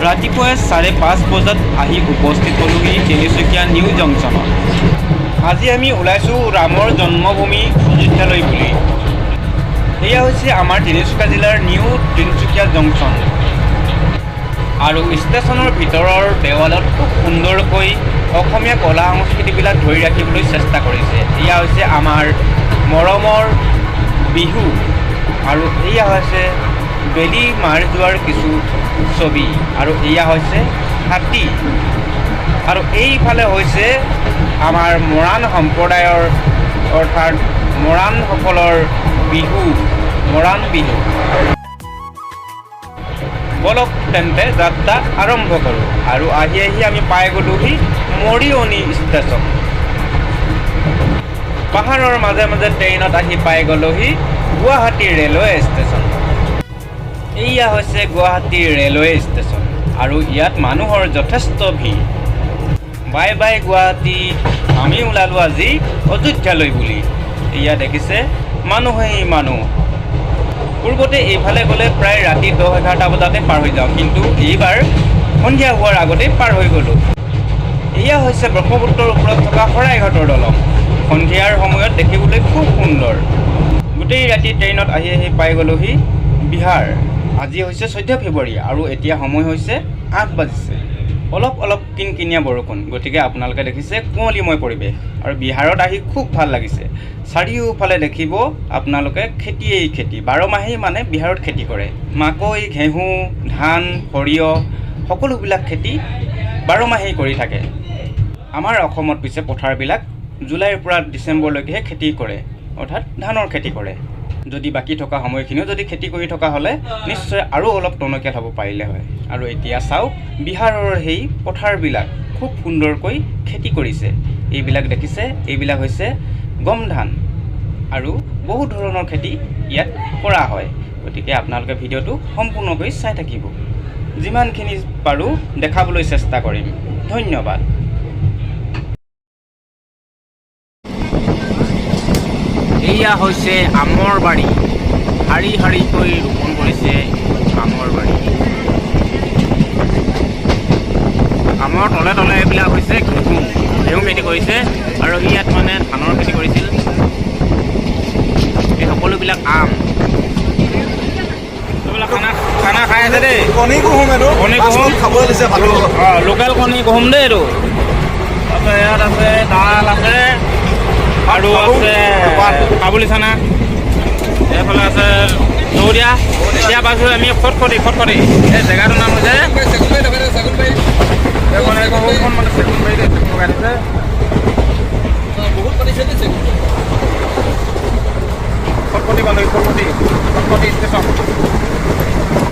ৰাতিপুৱাই 5:30 বজাত আহি উপস্থিত হ'লোহি তিনিচুকীয়া নিউ জংচনত। আজি আমি ওলাইছোঁ ৰামৰ জন্মভূমি অযোধ্যালৈ বুলি। এয়া হৈছে আমাৰ তিনিচুকীয়া জিলাৰ নিউ তিনিচুকীয়া জংচন। আৰু ষ্টেচনৰ ভিতৰৰ দেৱালত খুব সুন্দৰকৈ অসমীয়া কলা সংস্কৃতিবিলাক ধৰি ৰাখিবলৈ চেষ্টা কৰিছে। এয়া হৈছে আমাৰ মৰমৰ বিহু আৰু এয়া হৈছে বেলি মাৰ যোৱাৰ কিছু ছবি আৰু এয়া হৈছে হাতী আৰু এইফালে হৈছে আমাৰ মৰাণ সম্প্ৰদায়ৰ অৰ্থাৎ মৰাণসকলৰ বিহু মৰাণ বিহু। বলক তেন্তে যাত্ৰা আৰম্ভ কৰোঁ আৰু আহি আমি পাই গ'লোহি মৰিয়নি ষ্টেচন। পাহাৰৰ মাজে মাজে ট্ৰেইনত আহি পাই গ'লোহি গুৱাহাটী ৰেলৱে ষ্টেচন। এয়া হৈছে গুৱাহাটী ৰেলৱে ষ্টেচন আৰু ইয়াত মানুহৰ যথেষ্ট ভিৰ। বাই বাই গুৱাহাটী, আমি ওলালোঁ আজি অযোধ্যালৈ বুলি। এয়া দেখিছে মানুহেই মানুহ। পূৰ্বতে এইফালে গ'লে প্ৰায় ৰাতি 10-11টা বজাতে পাৰ হৈ যাওঁ, কিন্তু এইবাৰ সন্ধিয়া হোৱাৰ আগতেই পাৰ হৈ গ'লোঁ। এয়া হৈছে ব্ৰহ্মপুত্ৰৰ ওপৰত থকা শৰাইঘাটৰ দলং। সন্ধিয়াৰ সময়ত দেখিবলৈ খুব সুন্দৰ। গোটেই ৰাতি ট্ৰেইনত আহি পাই গ'লোহি বিহাৰ। আজি হৈছে 14 ফেব্ৰুৱাৰী আৰু এতিয়া সময় হৈছে 8 বাজিছে। অলপ কিনকিনীয়া বৰষুণ, গতিকে আপোনালোকে দেখিছে কুঁৱলীময় পৰিৱেশ আৰু বিহাৰত আহি খুব ভাল লাগিছে। চাৰিওফালে দেখিব আপোনালোকে খেতিয়েই খেতি, 12 মাহেই মানে বিহাৰত খেতি কৰে। মাকৈ, ঘেঁহু, ধান, সৰিয়হ সকলোবিলাক খেতি 12 মাহেই কৰি থাকে। আমাৰ অসমত পিছে পথাৰবিলাক জুলাইৰ পৰা ডিচেম্বৰলৈকেহে খেতি কৰে, অৰ্থাৎ ধানৰ খেতি কৰে। যদি বাকী থকা সময়খিনিও যদি খেতি কৰি থকা হ'লে নিশ্চয় আৰু অলপ টনকিয়াল হ'ব পাৰিলে হয়। আৰু এতিয়া চাওক বিহাৰৰ সেই পথাৰবিলাক খুব সুন্দৰকৈ খেতি কৰিছে। এইবিলাক দেখিছে, এইবিলাক হৈছে গম ধান আৰু বহু ধৰণৰ খেতি ইয়াত কৰা হয়। গতিকে আপোনালোকে ভিডিঅ'টো সম্পূৰ্ণকৈ চাই থাকিব। যিমানখিনি পাৰোঁ দেখাবলৈ চেষ্টা কৰিম। ধন্যবাদ। এয়া হৈছে আমৰ বাৰী। শাৰী শাৰীকৈ ৰোপণ কৰিছে আমৰ বাৰী। আমৰ তলে তলে এইবিলাক হৈছে ঘেঁহু খেতি কৰিছে আৰু ইয়াত মানে ধানৰ খেতি কৰিছিল। এই সকলোবিলাক আম। খানা খাই আছে দেই। কণী কুহুম খাবলৈ দিছে ভাল। অঁ, লোকেল কণী কুহুম দেই এইটো। তাৰপিছত ইয়াত আছে দাল আছে আৰু আছে কাবুলী চানা। এইফালে আছে দৌৰীয়া। এতিয়া পাইছোঁ আমি খটখটি। এই জেগাটোৰ নাম হৈছে খটখটি ষ্টেচন।